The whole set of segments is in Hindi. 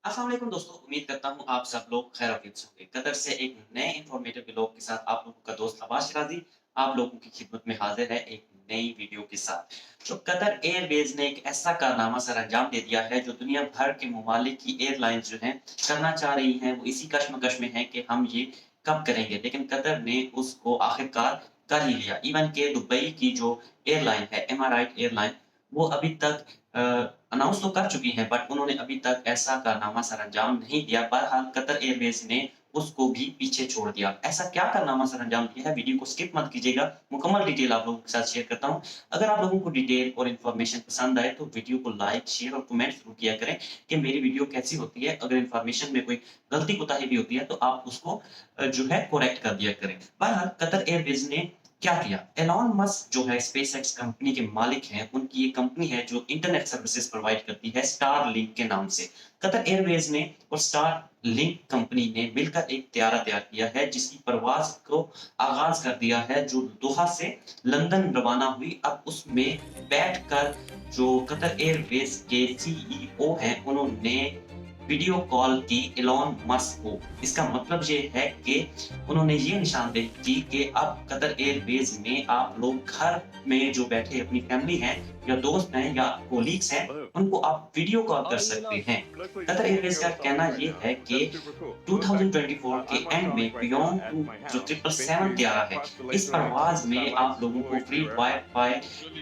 अस्सलाम वालेकुम दोस्तों, उम्मीद करता हूँ आप सब लोग खैर-आफियत से होंगे। कतर से एक नए इन्फॉर्मेटिव व्लॉग के साथ आप लोगों का दोस्त अब्बास शिराज़ी आप लोगों की खिदमत में हाज़िर है एक नई वीडियो के साथ। तो कतर एयरवेज़ ने एक ऐसा कारनामा सर अंजाम दे दिया है जो दुनिया भर के ममालिक की एयरलाइंस जो हैं करना चाह रही हैं, वो इसी कश्मकश में हैं कि हम ये कब करेंगे? लेकिन कतर ने उसको आखिरकार कर ही लिया। इवन के दुबई की जो एयरलाइन है, एमाराइट एयरलाइन, वो अभी तक अ, अनाउंस तो कर चुकी हैं बट उन्होंने अभी तक ऐसा कारनामा सरअंजाम नहीं दिया। बहरहाल कतर एयरवेज़ ने उसको भी पीछे छोड़ दिया। ऐसा क्या कारनामा सरअंजाम दिया है? वीडियो को स्किप मत कीजिएगा, मुकम्मल डिटेल आप लोगों के साथ शेयर करता हूँ। अगर आप लोगों को डिटेल और इन्फॉर्मेशन पसंद आए तो वीडियो को लाइक, शेयर और कमेंट ज़रूर किया करें कि मेरी वीडियो कैसी होती है। अगर इन्फॉर्मेशन में कोई गलती कोताही भी होती है तो आप उसको जो है करेक्ट कर दिया करें। बहरहाल कतर एयरवेज़ ने क्या किया? एलन मस्क जो है स्पेसएक्स कंपनी के मालिक हैं, उनकी एक कंपनी है जो इंटरनेट सर्विसेज़ प्रोवाइड करती है स्टारलिंक के नाम से। कतर एयरवेज़ ने और स्टारलिंक कंपनी ने मिलकर एक त्यारा तैयार किया है जिसकी परवाज़ को आगाज़ कर दिया है जो दोहा से लंदन रवाना हुई। अब उसमें बैठकर जो कतर एयरवेज़ के सीईओ हैं, उन्होंने वीडियो कॉल की एलन मस्क को। इसका मतलब ये है कि उन्होंने ये निशानदेही की कि अब कतर एयरवेज़ में आप लोग घर में जो बैठे अपनी फैमिली हैं या दोस्त हैं या कोलीग्स हैं, Hello. उनको आप वीडियो कॉल कर Oh, you सकते know, हैं। looks like you're Qatar taking Airways care का of कहना something right ये now. है कि That's super cool. Well, in fact, 2024 के I'm एंड में Marshall right now beyond at to my जो house. Been 777 to त्यारा है, इस constellation links with परवाज़ the में आप satellites लोगों all the को way free through Earth. Wifi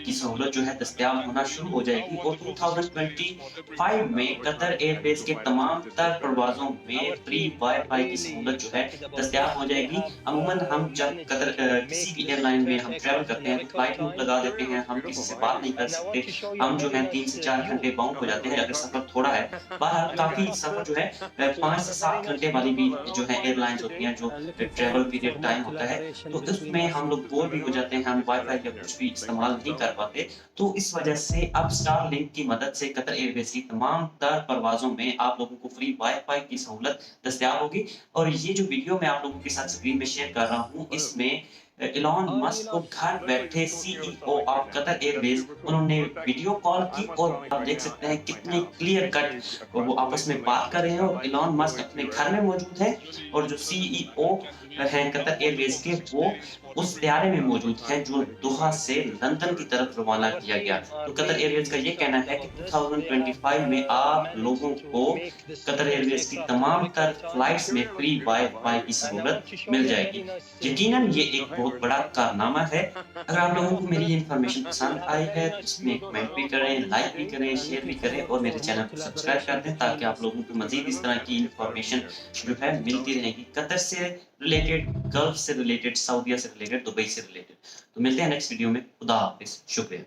की सहूलत जो है दस्तयाब होना शुरू हो जाएगी और 2025 में Qatar I need to Airways put के my तमाम Bluetooth तर disc back in. परवाज़ों में Our फ्री team वाई-फाई की really सहूलत जो है excited about दस्तयाब this. हो We जाएगी। have अमूमन हम जब managed कतर to किसी make भी this एयरलाइन में test हम ट्रैवल exit in करते a हैं तो record फ्लाइट मोड time. लगा Yeah, देते it हैं, looks हम beautiful. किसी से Man. I बात agree. नहीं कर And I सकते। want to show you हम a जो very है 3 nice से 4 view. घंटे बाउंड हो Sounds like जाते a हैं real अगर talk. सफ़र थोड़ा है। बहरहाल And the काफ़ी सफ़र जो cockpit है features 5 a से very 7 nice घंटे वाली भी view. जो है एयरलाइन्स होती हैं जो Looking travel forward for period time more होता है। collaboration तो between इसमें us. हम लोग बोर भी हो Anyone? जाते हैं, हम Thanks for वाई-फाई that. या Here. कुछ भी Thanks for इस्तेमाल नहीं yourself. कर पाते। तो इस वजह से अब स्टारलिंक की मदद से कतर एयरवेज़ की तमाम तर परवाज़ों में आप लोगों को फ्री वाई-फाई की सहूलत दस्तयाब होगी। और ये जो वीडियो मैं आप लोगों के साथ स्क्रीन में शेयर कर रहा हूँ, Hello. इसमें एलन मस्क को घर Looks like you're बैठे pulling me out of CEO sunlight right of now. Qatar That's Airways super cool. उन्होंने Well, in fact, video call की I'm on और Starlink आप right देख now सकते हैं at my कितने house. क्लियर कट Basically, वो across the आपस में laser बात links कर with रहे the हैं और satellites Elon all the Musk way अपने through घर Earth. में मौजूद हैं और जो सीईओ हैं कतर एयरवेज़ के वो उस त्यारे में About मौजूद हैं time जो somebody दोहा decided से to do some लंदन की research. तरफ रवाना Our किया गया। team are तो कतर एयरवेज़ का really ये कहना excited है कि about this. They have 2025 में आप लोगों managed को to make this Qatar first Airways की aircraft in a तमाम तर record time. फ्लाइट्स में Interior looks free beautiful. I wifi की agree. And I सहूलत want to show mill you a जाएगी। very nice यकीनन view. ये So, एक hey, बहुत where's the बड़ा cockpit? कारनामा है। अगर आप लोगों को मेरी ये इन्फॉर्मेशन We'll पसंद have a आई very है तो nice इसमें view एक going कमेंट भी forward for करें, you लाइक भी today, करें, and शेयर भी looking करें forward और मेरे for चैनल more को सब्सक्राइब कर collaboration दें ताकि between आप us. लोगों को Just a मज़ीद minute, इस man. तरह I की think it's better from information here. जो है Tell मिलती me. रहेगी। कतर से रिलेटेड, गल्फ से रिलेटेड, सऊदीया से रिलेटेड, दुबई से रिलेटेड। तो मिलते हैं नेक्स्ट वीडियो में। खुदा हाफ़िज़। शुक्रिया।